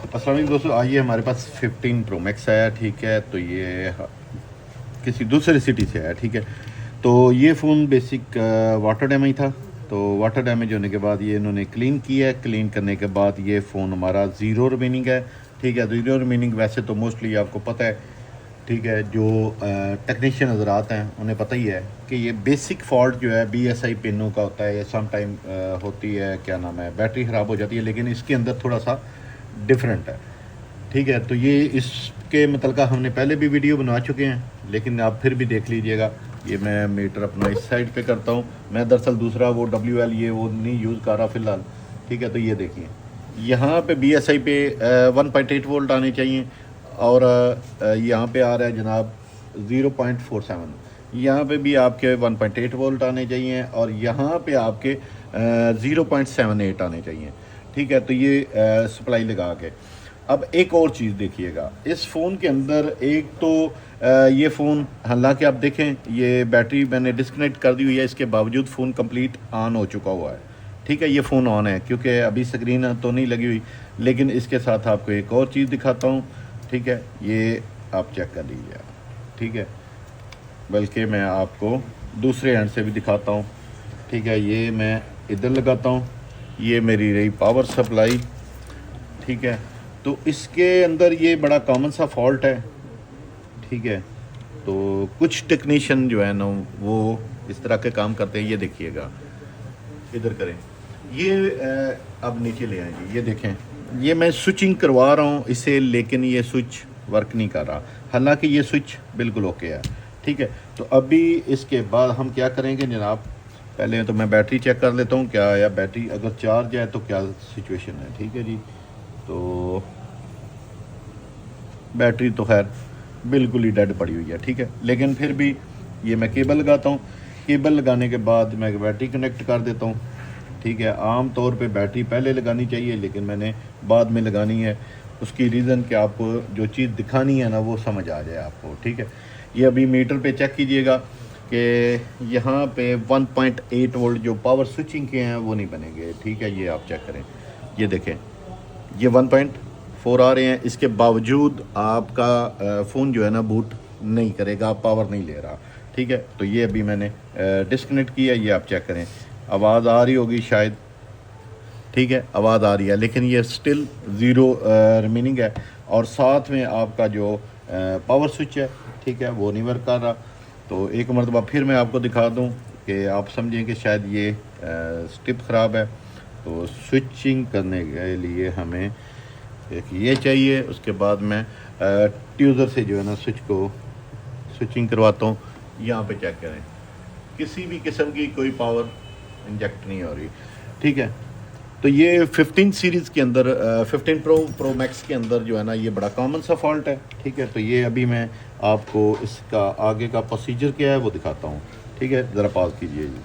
अस्सलाम वालेकुम दोस्तों, आइए हमारे पास 15 प्रो मैक्स आया। ठीक है, तो ये किसी दूसरे सिटी से आया। ठीक है, तो ये फ़ोन बेसिक वाटर डैमेज था। तो वाटर डैमेज होने के बाद ये इन्होंने क्लीन किया है। क्लीन करने के बाद ये फ़ोन हमारा ज़ीरो रिमेनिंग है। ठीक है, ज़ीरो रिमेनिंग वैसे तो मोस्टली आपको पता है। ठीक है, जो टेक्नीशियन हजरात हैं उन्हें पता ही है कि ये बेसिक फॉल्ट जो है BSI पिनों का होता है, या सम टाइम होती है, क्या नाम है, बैटरी ख़राब हो जाती है। लेकिन इसके अंदर थोड़ा सा डिफरेंट है। ठीक है, तो ये इसके मतलब हमने पहले भी वीडियो बनवा चुके हैं, लेकिन आप फिर भी देख लीजिएगा। ये मैं मीटर अपना इस साइड पे करता हूँ। मैं दरअसल दूसरा वो WL ये वो नहीं यूज़ कर रहा फ़िलहाल। ठीक है, तो ये देखिए, यहाँ पे BSI पे 1.8 वोल्ट आने चाहिए, और यहाँ पे आ रहा है जनाब 0.47। यहाँ पे भी आपके 1.8 वोल्ट आने चाहिए, और यहाँ पे आपके 0.78 आने चाहिए। ठीक है, तो ये सप्लाई लगा के अब एक और चीज़ देखिएगा इस फ़ोन के अंदर। एक तो ये फ़ोन, हालांकि आप देखें ये बैटरी मैंने डिस्कनेक्ट कर दी हुई है, इसके बावजूद फ़ोन कंप्लीट ऑन हो चुका हुआ है। ठीक है, ये फ़ोन ऑन है क्योंकि अभी स्क्रीन तो नहीं लगी हुई। लेकिन इसके साथ आपको एक और चीज़ दिखाता हूँ। ठीक है, ये आप चेक कर लीजिए। ठीक है, बल्कि मैं आपको दूसरे एंड से भी दिखाता हूँ। ठीक है, ये मैं इधर लगाता हूँ, ये मेरी रही पावर सप्लाई। ठीक है, तो इसके अंदर ये बड़ा कॉमन सा फॉल्ट है। ठीक है, तो कुछ टेक्नीशियन जो है ना वो इस तरह के काम करते हैं। ये देखिएगा, इधर करें, ये अब नीचे ले आए जी। ये देखें, ये मैं स्विचिंग करवा रहा हूँ इसे, लेकिन ये स्विच वर्क नहीं कर रहा, हालांकि ये स्विच बिल्कुल ओके है। ठीक है, तो अभी इसके बाद हम क्या करेंगे जनाब, पहले तो मैं बैटरी चेक कर लेता हूँ क्या आया। बैटरी अगर चार्ज है तो क्या सिचुएशन है। ठीक है जी, तो बैटरी तो खैर बिल्कुल ही डेड पड़ी हुई है। ठीक है, लेकिन फिर भी ये मैं केबल लगाता हूँ। केबल लगाने के बाद मैं बैटरी कनेक्ट कर देता हूँ। ठीक है, आम तौर पे बैटरी पहले लगानी चाहिए, लेकिन मैंने बाद में लगानी है। उसकी रीज़न कि आपको जो चीज़ दिखानी है ना वो समझ आ जाए आपको। ठीक है, ये अभी मीटर पे चेक कीजिएगा कि यहाँ पे 1.8 वोल्ट जो पावर स्विचिंग के हैं वो नहीं बनेंगे। ठीक है, ये आप चेक करें, ये देखें, ये 1.4 आ रहे हैं। इसके बावजूद आपका फ़ोन जो है ना बूट नहीं करेगा, पावर नहीं ले रहा। ठीक है, तो ये अभी मैंने डिस्कनेक्ट किया, ये आप चेक करें, आवाज़ आ रही होगी शायद। ठीक है, आवाज़ आ रही है, लेकिन ये स्टिल ज़ीरो रिमेनिंग है। और साथ में आपका जो पावर स्विच है, ठीक है, वो नहीं वर्क कर रहा। तो एक मरतबा फिर मैं आपको दिखा दूं कि आप समझें कि शायद ये स्टिप ख़राब है। तो स्विचिंग करने के लिए हमें एक ये चाहिए, उसके बाद मैं ट्यूज़र से जो है ना स्विच को स्विचिंग करवाता हूँ। यहाँ पे चेक करें, किसी भी किस्म की कोई पावर इंजेक्ट नहीं हो रही। ठीक है, तो ये 15 सीरीज़ के अंदर 15 प्रो मैक्स के अंदर जो है ना ये बड़ा कॉमन सा फॉल्ट है। ठीक है, तो ये अभी मैं आपको इसका आगे का प्रोसीजर क्या है वो दिखाता हूँ। ठीक है, ज़रा पॉज कीजिए जी।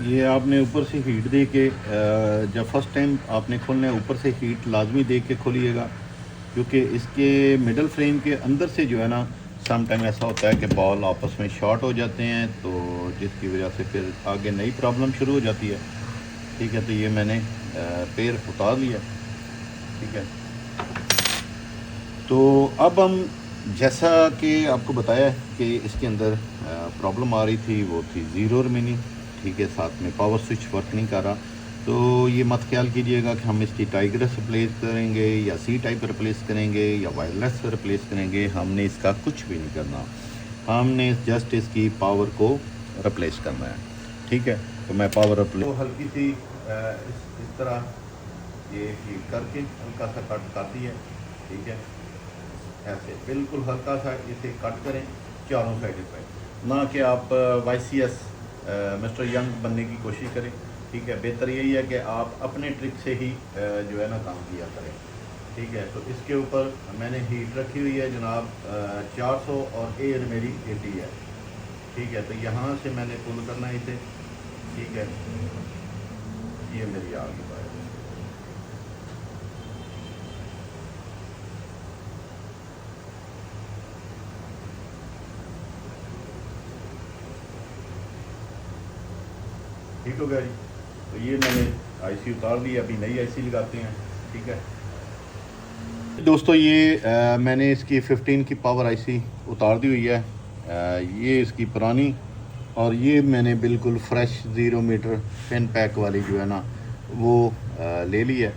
ये आपने ऊपर से हीट दे के जब फर्स्ट टाइम आपने खोलना है, ऊपर से हीट लाजमी दे के खोलिएगा, क्योंकि इसके मिडल फ्रेम के अंदर से जो है ना सम टाइम ऐसा होता है कि बॉल आपस में शॉर्ट हो जाते हैं, तो जिसकी वजह से फिर आगे नई प्रॉब्लम शुरू हो जाती है। ठीक है, तो ये मैंने पैर उतार लिया। ठीक है, तो अब हम, जैसा कि आपको बताया कि इसके अंदर प्रॉब्लम आ रही थी, वो थी ज़ीरो रिमेनिंग। ठीक है, साथ में पावर स्विच वर्क नहीं कर रहा। तो ये मत ख्याल कीजिएगा कि हम इसकी टाइग्रेस रिप्लेस करेंगे या C टाइप रिप्लेस करेंगे या वायरलेस रिप्लेस करेंगे। हमने इसका कुछ भी नहीं करना, हमने जस्ट इसकी पावर को रिप्लेस करना है। ठीक है, तो मैं पावर रिप्लेस तो हल्की सी इस तरह ये हीट करके हल्का सा कट करती है। ठीक है, ऐसे बिल्कुल हल्का सा इसे कट करें चारों साइड पे, ना कि आप YCS मिस्टर यंग बनने की कोशिश करें। ठीक है, बेहतर यही है कि आप अपने ट्रिक से ही जो है ना काम किया करें। ठीक है, तो इसके ऊपर मैंने हीट रखी हुई है जनाब 400 और एयर मेरी 80 है। ठीक है, तो यहाँ से मैंने पुल करना है इसे। ठीक है, ये मेरी आ गई बात। ठीक हो गया जी। तो ये मैंने आईसी उतार दी, अभी नई आईसी लगाते हैं। ठीक है दोस्तों, ये मैंने इसकी 15 की पावर आईसी उतार दी हुई है। ये इसकी पुरानी, और ये मैंने बिल्कुल फ्रेश 0 मीटर पिन पैक वाली जो है ना वो ले ली है।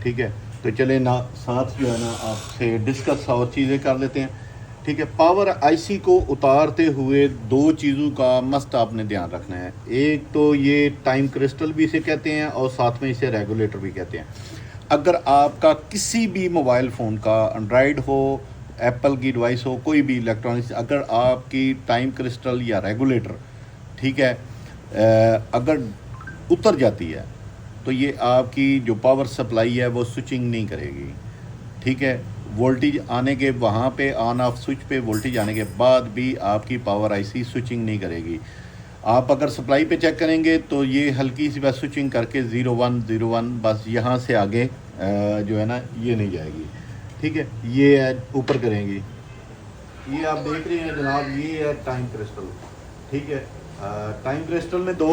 ठीक है, तो चले ना साथ जो है ना आपसे डिस्कस और चीज़ें कर लेते हैं। ठीक है, पावर आईसी को उतारते हुए दो चीज़ों का मस्ट आपने ध्यान रखना है। एक तो ये टाइम क्रिस्टल भी इसे कहते हैं और साथ में इसे रेगुलेटर भी कहते हैं। अगर आपका किसी भी मोबाइल फ़ोन का, एंड्रॉयड हो, एप्पल की डिवाइस हो, कोई भी इलेक्ट्रॉनिक्स, अगर आपकी टाइम क्रिस्टल या रेगुलेटर ठीक है अगर उतर जाती है तो ये आपकी जो पावर सप्लाई है वो स्विचिंग नहीं करेगी। ठीक है, वोल्टेज आने के वहाँ पे ऑन ऑफ स्विच पे वोल्टेज आने के बाद भी आपकी पावर आईसी स्विचिंग नहीं करेगी। आप अगर सप्लाई पे चेक करेंगे तो ये हल्की सी बस स्विचिंग करके 0101 बस यहाँ से आगे जो है ना ये नहीं जाएगी। ठीक है, ये ऊपर करेंगी। ये आप देख रहे हैं जनाब, ये है टाइम क्रिस्टल। ठीक है, टाइम क्रिस्टल में दो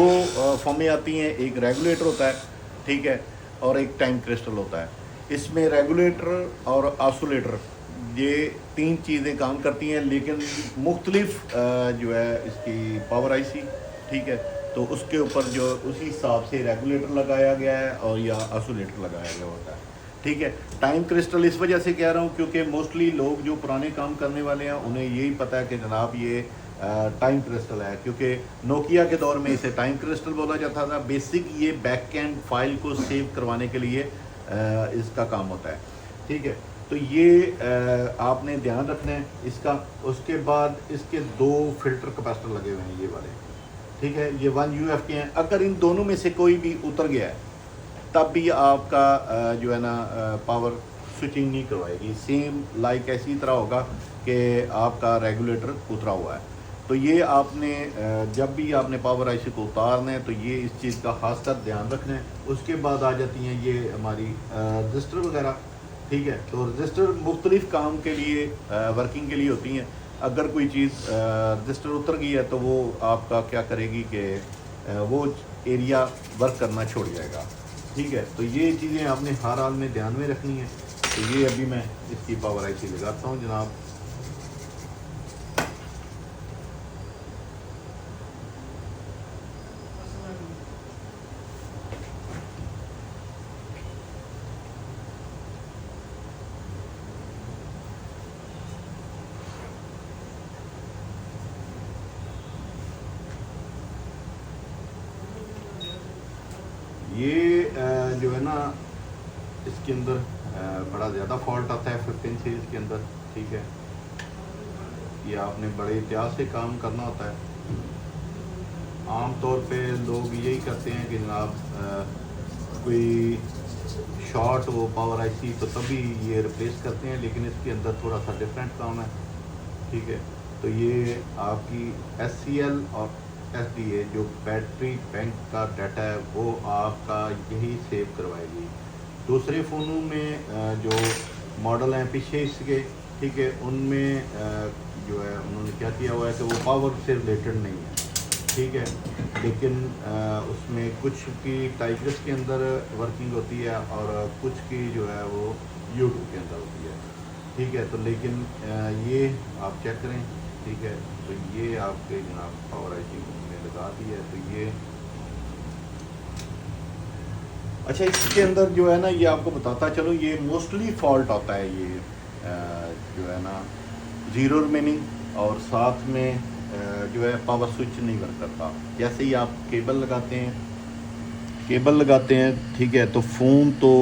फॉर्में आती हैं, एक रेगुलेटर होता है ठीक है और एक टाइम क्रिस्टल होता है। इसमें रेगुलेटर और ऑसिलेटर ये तीन चीज़ें काम करती हैं, लेकिन मुख्तलिफ जो है इसकी पावर आईसी ठीक है, तो उसके ऊपर जो उसी हिसाब से रेगुलेटर लगाया गया है और या ऑसिलेटर लगाया गया होता है। ठीक है, टाइम क्रिस्टल इस वजह से कह रहा हूँ क्योंकि मोस्टली लोग जो पुराने काम करने वाले हैं उन्हें यही पता है कि जनाब ये टाइम क्रिस्टल है, क्योंकि नोकिया के दौर में इसे टाइम क्रिस्टल बोला जाता था। बेसिक ये बैक एंड फाइल को सेव करवाने के लिए इसका काम होता है। ठीक है, तो ये आपने ध्यान रखना है इसका। उसके बाद इसके दो फिल्टर कैपेसिटर लगे हुए हैं ये वाले। ठीक है, ये 1 UF के हैं। अगर इन दोनों में से कोई भी उतर गया है तब भी आपका जो है ना पावर स्विचिंग नहीं करवाएगी। सेम लाइक ऐसी तरह होगा कि आपका रेगुलेटर उतरा हुआ है। तो ये आपने जब भी आपने पावर आईसी को उतारना है तो ये इस चीज़ का खास कर ध्यान रखना है। उसके बाद आ जाती हैं ये हमारी रजिस्टर वगैरह। ठीक है, तो रजिस्टर मुख्तलिफ काम के लिए वर्किंग के लिए होती हैं। अगर कोई चीज़ रजिस्टर उतर गई है तो वो आपका क्या करेगी कि वो एरिया वर्क करना छोड़ जाएगा। ठीक है, तो ये चीज़ें आपने हर हाल में ध्यान में रखनी है। तो ये अभी मैं इसकी पावर आईसी लगाता हूँ जनाब। ये जो है ना इसके अंदर बड़ा ज़्यादा फॉल्ट आता है 15 सीरीज़ के अंदर। ठीक है, ये आपने बड़े एहतियात से काम करना होता है। आम तौर पे लोग यही करते हैं कि जनाब कोई शॉर्ट हो पावर आईसी तो तभी ये रिप्लेस करते हैं, लेकिन इसके अंदर थोड़ा सा डिफरेंट काम है। ठीक है, तो ये आपकी SCL और SDA जो बैटरी बैंक का डाटा है वो आपका यही सेव करवाएगी। दूसरे फ़ोनों में जो मॉडल हैं पीछे इसके ठीक है, उनमें जो है उन्होंने क्या किया हुआ है कि वो पावर से रिलेटेड नहीं है। ठीक है, लेकिन उसमें कुछ की टाइग्रस के अंदर वर्किंग होती है और कुछ की जो है वो यूट्यूब के अंदर होती है। ठीक है, तो लेकिन ये आप चेक करें। ठीक है, तो ये आपके जनाब पावर आईसी में लगा दी है। तो ये अच्छा, इसके अंदर जो है ना ये आपको बताता चलो, ये मोस्टली फॉल्ट आता है ये जो है ना ज़ीरो रिमेनिंग और साथ में जो है पावर स्विच नहीं वर्क करता। जैसे ही आप केबल लगाते हैं ठीक है, तो फ़ोन तो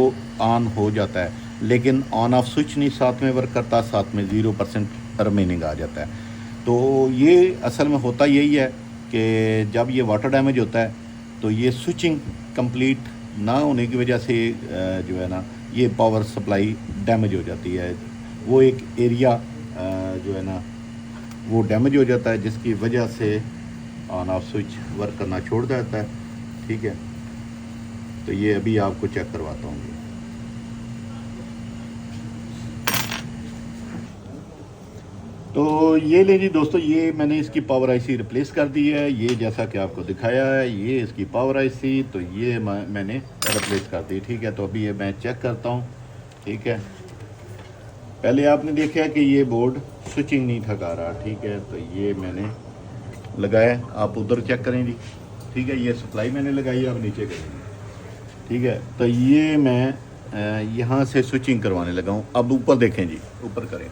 ऑन हो जाता है, लेकिन ऑन ऑफ स्विच नहीं साथ में वर्क करता, साथ में 0% रिमेनिंग आ जाता है। तो ये असल में होता यही है कि जब ये वाटर डैमेज होता है तो ये स्विचिंग कंप्लीट ना होने की वजह से जो है ना ये पावर सप्लाई डैमेज हो जाती है। वो एक एरिया जो है ना वो डैमेज हो जाता है, जिसकी वजह से ऑन ऑफ स्विच वर्क करना छोड़ देता है। ठीक है, तो ये अभी आपको चेक करवाता हूँ। तो ये ले जी दोस्तों, ये मैंने इसकी पावर आईसी रिप्लेस कर दी है। ये जैसा कि आपको दिखाया है, ये इसकी पावर आईसी, तो ये मैंने रिप्लेस कर दी। ठीक है, तो अभी ये मैं चेक करता हूँ। ठीक है, पहले आपने देखा कि ये बोर्ड स्विचिंग नहीं था कर रहा। ठीक है, तो ये मैंने लगाया, आप उधर चेक करें जी। ठीक है, ये सप्लाई मैंने लगाई, आप नीचे करेंगे। ठीक है, तो ये मैं यहाँ से स्विचिंग करवाने लगा हूँ। अब ऊपर देखें जी, ऊपर करें।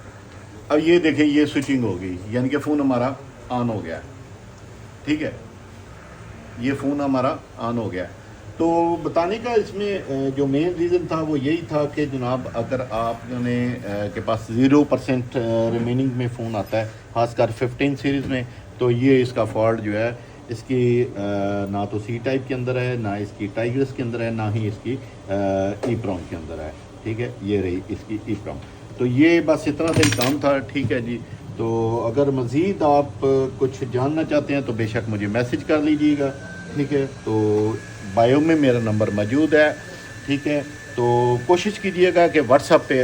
अब ये देखें, ये स्विचिंग हो गई, यानी कि फ़ोन हमारा ऑन हो गया। ठीक है, ये फ़ोन हमारा ऑन हो गया। तो बताने का इसमें जो मेन रीज़न था वो यही था कि जनाब, अगर आपने के पास 0% रिमेनिंग में फ़ोन आता है, ख़ासकर 15 सीरीज़ में, तो ये इसका फॉल्ट जो है इसकी ना तो सी टाइप के अंदर है, ना इसकी टाइग्रस के अंदर है, ना ही इसकी ई प्रॉम के अंदर है। ठीक है, ये रही इसकी ई प्रॉम। तो ये बस इतना सा ही काम था। ठीक है जी, तो अगर मज़ीद आप कुछ जानना चाहते हैं तो बेशक मुझे मैसेज कर लीजिएगा। ठीक है, तो बायो में मेरा नंबर मौजूद है। ठीक है, तो कोशिश कीजिएगा कि व्हाट्सएप पे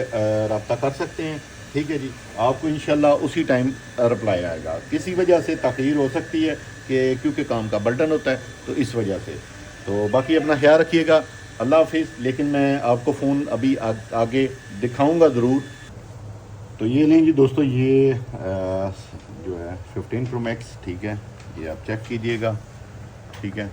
रब्ता कर सकते हैं। ठीक है जी, आपको इंशाल्लाह उसी टाइम रिप्लाई आएगा। किसी वजह से तख़ीर हो सकती है कि क्योंकि काम का बर्डन होता है, तो इस वजह से। तो बाकी अपना ख्याल रखिएगा, अल्लाह हाफिज़। लेकिन मैं आपको फ़ोन अभी आगे दिखाऊँगा ज़रूर। तो ये लें जी दोस्तों, ये जो है 15 प्रो मैक्स। ठीक है, ये आप चेक कीजिएगा। ठीक है,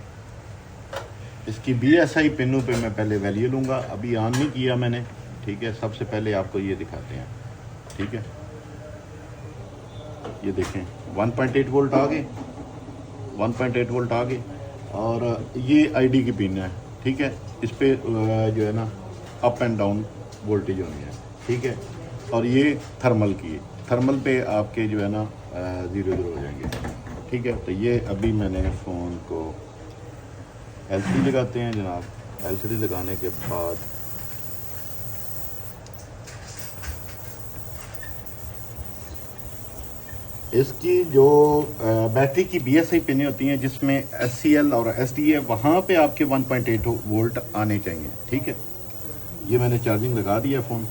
इसकी BSI पिनों पे मैं पहले वैल्यू लूँगा, अभी ऑन नहीं किया मैंने। ठीक है, सबसे पहले आपको ये दिखाते हैं। ठीक है, ये देखें 1.8 वोल्ट आ गए, 1.8 वोल्ट आ गए। और ये ID की पिन है। ठीक है, इस पर जो है ना अप एंड डाउन वोल्टेज होनी है। ठीक है, और ये थर्मल की, थर्मल पे आपके जो है ना 0 हो जाएंगे। ठीक है, तो ये अभी मैंने फ़ोन को LCD लगाते हैं जनाब। LCD लगाने के बाद इसकी जो बैटरी की BSI पिनें होती हैं, जिसमें SCL और SD है, वहाँ पे आपके 1.8 वोल्ट आने चाहिए। ठीक है, ये मैंने चार्जिंग लगा दिया फ़ोन।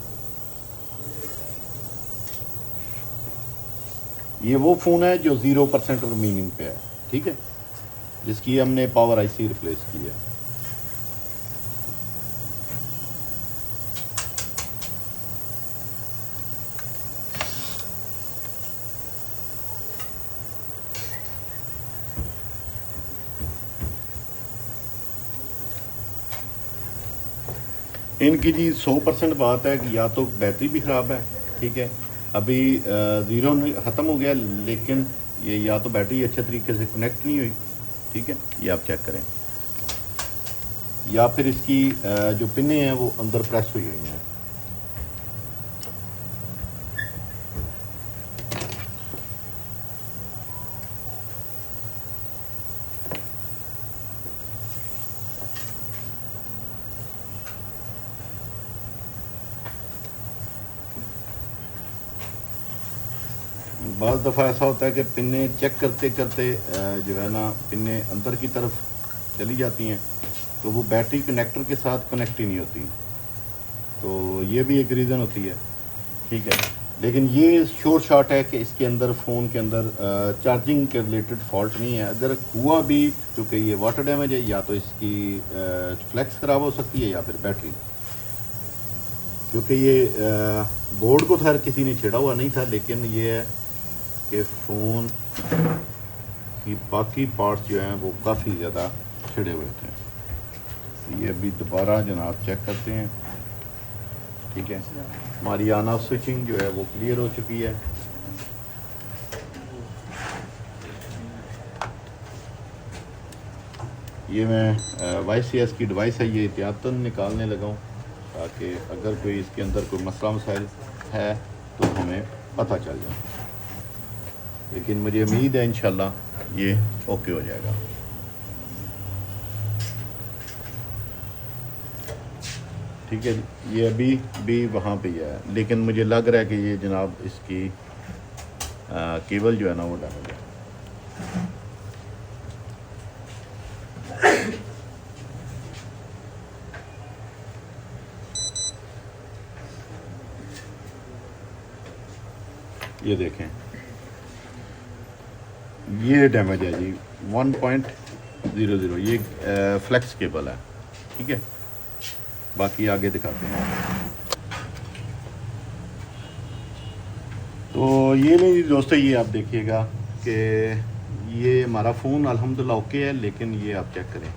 ये वो फ़ोन है जो 0% रिमेनिंग पे है। ठीक है, जिसकी हमने पावर आईसी रिप्लेस की है। इनकी जी 100% बात है कि या तो बैटरी भी ख़राब है। ठीक है, अभी 0 ख़त्म हो गया, लेकिन ये या तो बैटरी अच्छे तरीके से कनेक्ट नहीं हुई। ठीक है, ये आप चेक करें, या फिर इसकी जो पिनें हैं वो अंदर प्रेस हुई हुई हैं। बाज़ दफ़ा ऐसा होता है कि पिनें चेक करते करते जो है ना पिनें अंदर की तरफ चली जाती हैं, तो वो बैटरी कनेक्टर के साथ कनेक्ट ही नहीं होती। तो ये भी एक रीज़न होती है। ठीक है, लेकिन ये श्योर शॉट है कि इसके अंदर फ़ोन के अंदर चार्जिंग के रिलेटेड फॉल्ट नहीं है। अगर हुआ भी, क्योंकि ये वाटर डैमेज है, या तो इसकी फ्लैक्स ख़राब हो सकती है या फिर बैटरी। क्योंकि ये बोर्ड को खैर किसी ने छेड़ा हुआ नहीं था, लेकिन ये है कि फ़ोन की बाकी पार्ट्स जो हैं वो काफ़ी ज़्यादा छिड़े हुए थे। ये अभी दोबारा जनाब चेक करते हैं। ठीक है, हमारी ऑन ऑफ स्विचिंग जो है वो क्लियर हो चुकी है। ये मैं YCS की डिवाइस है, ये एहतियातन निकालने लगा हूँ ताकि अगर कोई इसके अंदर कोई मसला मसाइल है तो हमें पता चल जाए। लेकिन मुझे उम्मीद है इंशाल्लाह ये ओके हो जाएगा। ठीक है, ये अभी भी वहाँ पे ही है, लेकिन मुझे लग रहा है कि ये जनाब इसकी केबल जो है ना वो डैमेज है। ये देखें, ये डैमेज है जी 1.00। ये फ्लेक्स केबल है। ठीक है, बाकी आगे दिखाते हैं। तो ये नहीं दोस्तों, ये आप देखिएगा कि ये हमारा फ़ोन अल्हम्दुलिल्लाह ओके है, लेकिन ये आप चेक करें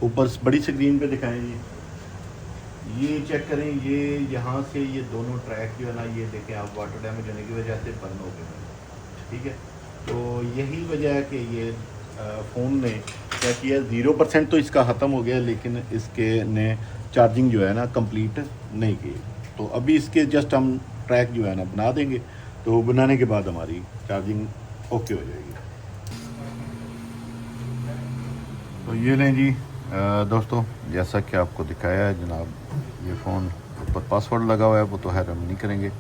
ऊपर बड़ी स्क्रीन पे दिखाएं। ये चेक करें, ये यहाँ से ये दोनों ट्रैक जो है ना, ये देखें आप, वाटर डैमेज होने की वजह से बर्न हो गए। ठीक है, तो यही वजह है कि ये फ़ोन ने क्या किया, 0% तो इसका ख़त्म हो गया, लेकिन इसके ने चार्जिंग जो है ना कंप्लीट नहीं की। तो अभी इसके जस्ट हम ट्रैक जो है ना बना देंगे, तो बनाने के बाद हमारी चार्जिंग ओके हो जाएगी। तो ये लें जी दोस्तों, जैसा कि आपको दिखाया है जनाब, ये फ़ोन ऊपर पासवर्ड लगा हुआ है, वो तो है हम नहीं करेंगे।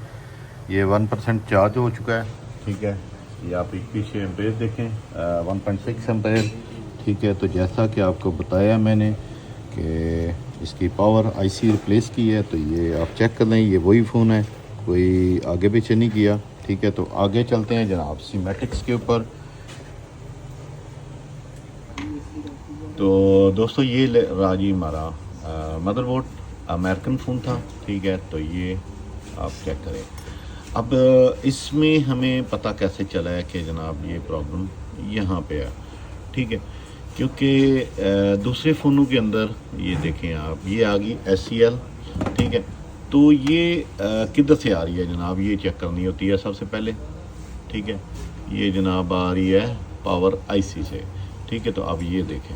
ये 1% चार्ज हो चुका है। ठीक है, ये आप एक पीछे एम्पेयर देखें, 1.6 एम्पेयर। ठीक है, तो जैसा कि आपको बताया मैंने कि इसकी पावर आईसी रिप्लेस की है, तो ये आप चेक कर लें, ये वही फ़ोन है, कोई आगे पीछे नहीं किया। ठीक है, तो आगे चलते हैं जनाब सीमेटिक्स के ऊपर। तो दोस्तों ये रहा जी हमारा मदरबोर्ड, अमेरिकन फ़ोन था। ठीक है, तो ये आप चेक करें। अब इसमें हमें पता कैसे चला है कि जनाब ये प्रॉब्लम यहाँ पे है। ठीक है, क्योंकि दूसरे फ़ोनों के अंदर ये देखें आप, ये आ गई SCL। ठीक है, तो ये किधर से आ रही है जनाब, ये चेक करनी होती है सबसे पहले। ठीक है, ये जनाब आ रही है पावर आईसी से। ठीक है, तो अब ये देखें,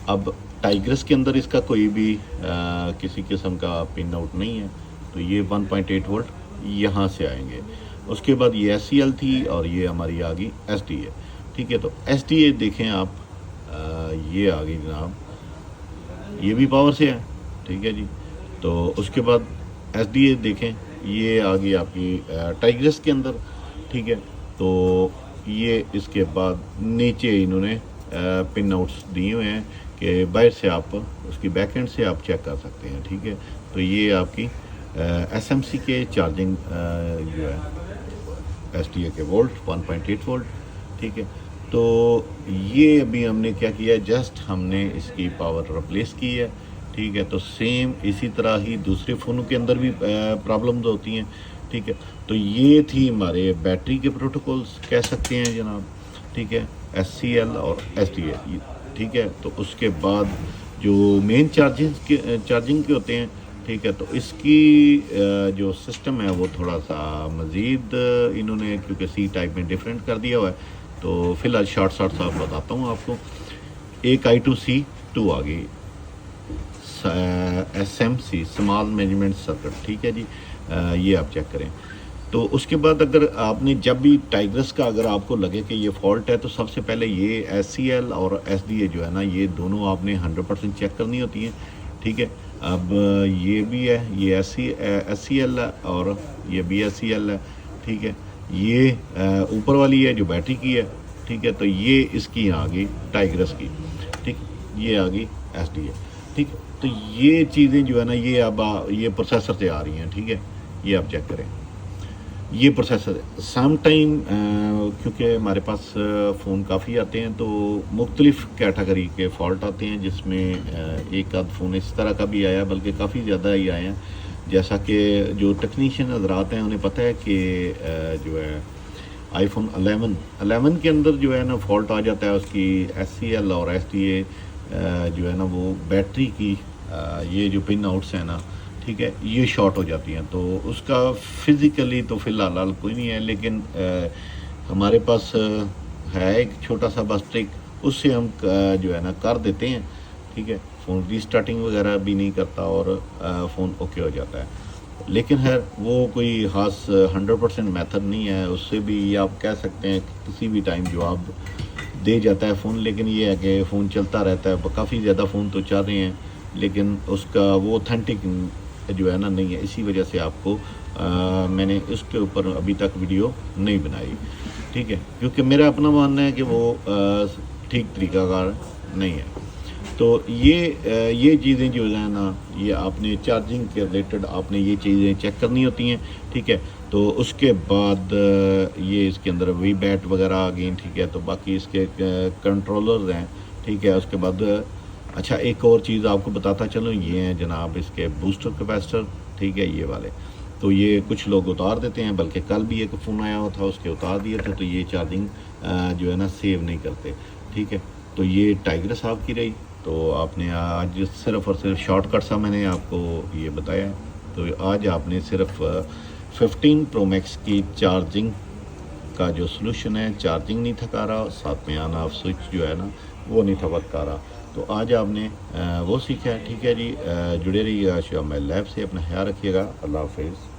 अब टाइग्रस के अंदर इसका कोई भी किसी किस्म का पिन आउट नहीं है, तो ये 1.8 वोल्ट यहाँ से आएंगे। उसके बाद ये SCL थी और ये हमारी आ गई SDA। ठीक है, तो SDA देखें आप, ये आ गई जनाब, ये भी पावर से है। ठीक है जी, तो उसके बाद SDA देखें, ये आ गई आपकी टाइग्रस के अंदर। ठीक है, तो ये इसके बाद नीचे इन्होंने पिन आउट्स दिए हुए हैं कि बाहर से आप उसकी बैक एंड से आप चेक कर सकते हैं। ठीक है, तो ये आपकी SMC के चार्जिंग जो है SDA के वोल्ट 1.8 वोल्ट। ठीक है, तो ये अभी हमने क्या किया है, जस्ट हमने इसकी पावर रिप्लेस की है। ठीक है, तो सेम इसी तरह ही दूसरे फ़ोनों के अंदर भी प्रॉब्लम्स होती हैं। ठीक है, तो ये थी हमारे बैटरी के प्रोटोकॉल्स कह सकते हैं जनाब। ठीक है, SCL और SDA। ठीक है, तो उसके बाद जो मेन चार्जिंग के होते हैं। ठीक है, तो इसकी जो सिस्टम है वो थोड़ा सा मज़ीद इन्होंने, क्योंकि C टाइप में डिफरेंट कर दिया हुआ है, तो फ़िलहाल शॉर्ट सा बताता हूँ आपको। एक I2C2 आ गई, SMC स्मॉल मैनेजमेंट सर्किट। ठीक है जी, ये आप चेक करें। तो उसके बाद अगर आपने जब भी टाइग्रस का अगर आपको लगे कि ये फॉल्ट है, तो सबसे पहले ये SCL और SDA जो है ना, ये दोनों आपने 100% चेक करनी होती हैं। ठीक है, अब ये भी है, ये SCL है और ये भी SCL है। ठीक है, ये ऊपर वाली है जो बैटरी की है। ठीक है, तो ये इसकी आ गई टाइग्रस की। ठीक, ये आ गई SDA। ठीक, तो ये चीज़ें जो है ना, ये अब ये प्रोसेसर से आ रही हैं। ठीक है, ये आप चेक करें, ये प्रोसेसर सम टाइम क्योंकि हमारे पास फ़ोन काफ़ी आते हैं, तो मुख्तलिफ़ कैटेगरी के फ़ॉल्ट आते हैं, जिसमें एक आध फ़ोन इस तरह का भी आया, बल्कि काफ़ी ज़्यादा ही आए हैं। जैसा कि जो टेक्नीशियन हज़रात हैं उन्हें पता है कि जो है iPhone 11 के अंदर जो है ना फॉल्ट आ जाता है, उसकी SCL और SDA जो है ना वो बैटरी की ये जो पिन आउट्स हैं ना, ठीक है, ये शॉर्ट हो जाती हैं। तो उसका फ़िज़िकली तो फ़िलहाल कोई नहीं है, लेकिन हमारे पास है एक छोटा सा बस ट्रिक, उससे हम जो है ना कर देते हैं। ठीक है, फ़ोन रीस्टार्टिंग वगैरह भी नहीं करता और फ़ोन ओके हो जाता है। लेकिन है वो कोई ख़ास 100% मेथड नहीं है, उससे भी आप कह सकते हैं कि किसी भी टाइम जवाब दे जाता है फ़ोन। लेकिन ये है कि फ़ोन चलता रहता है, काफ़ी ज़्यादा फ़ोन तो चल रहे हैं लेकिन उसका वो ऑथेंटिक जो है ना नहीं है। इसी वजह से आपको मैंने इसके ऊपर अभी तक वीडियो नहीं बनाई, ठीक है, क्योंकि मेरा अपना मानना है कि वो ठीक तरीक़ाकार नहीं है। तो ये चीज़ें जो है ना, ये आपने चार्जिंग के रिलेटेड आपने ये चीज़ें चेक करनी होती हैं, ठीक है। तो उसके बाद ये इसके अंदर वी बैट वगैरह आ गई, ठीक है। तो बाकी इसके कंट्रोलर्स हैं, ठीक है। उसके बाद अच्छा एक और चीज़ आपको बताता चलूँ, ये हैं जनाब इसके बूस्टर कैपेसिटर, ठीक है, ये वाले। तो ये कुछ लोग उतार देते हैं, बल्कि कल भी एक फ़ोन आया हुआ था उसके उतार दिए थे। तो ये चार्जिंग जो है ना सेव नहीं करते, ठीक है। तो ये टाइगर साहब की रही। तो आपने आज सिर्फ़ और सिर्फ शॉर्टकट सा मैंने आपको ये बताया। तो आज आपने सिर्फ 15 प्रो मैक्स की चार्जिंग का जो सलूशन है, चार्जिंग नहीं थका रहा, साथ में ऑन ऑफ स्विच जो है ना वो नहीं थका रहा। तो आज आपने वो सीखा है, ठीक है जी। जुड़े रहिएगा शामिल लैब से, अपना ख्याल रखिएगा। अल्लाह हाफिज़।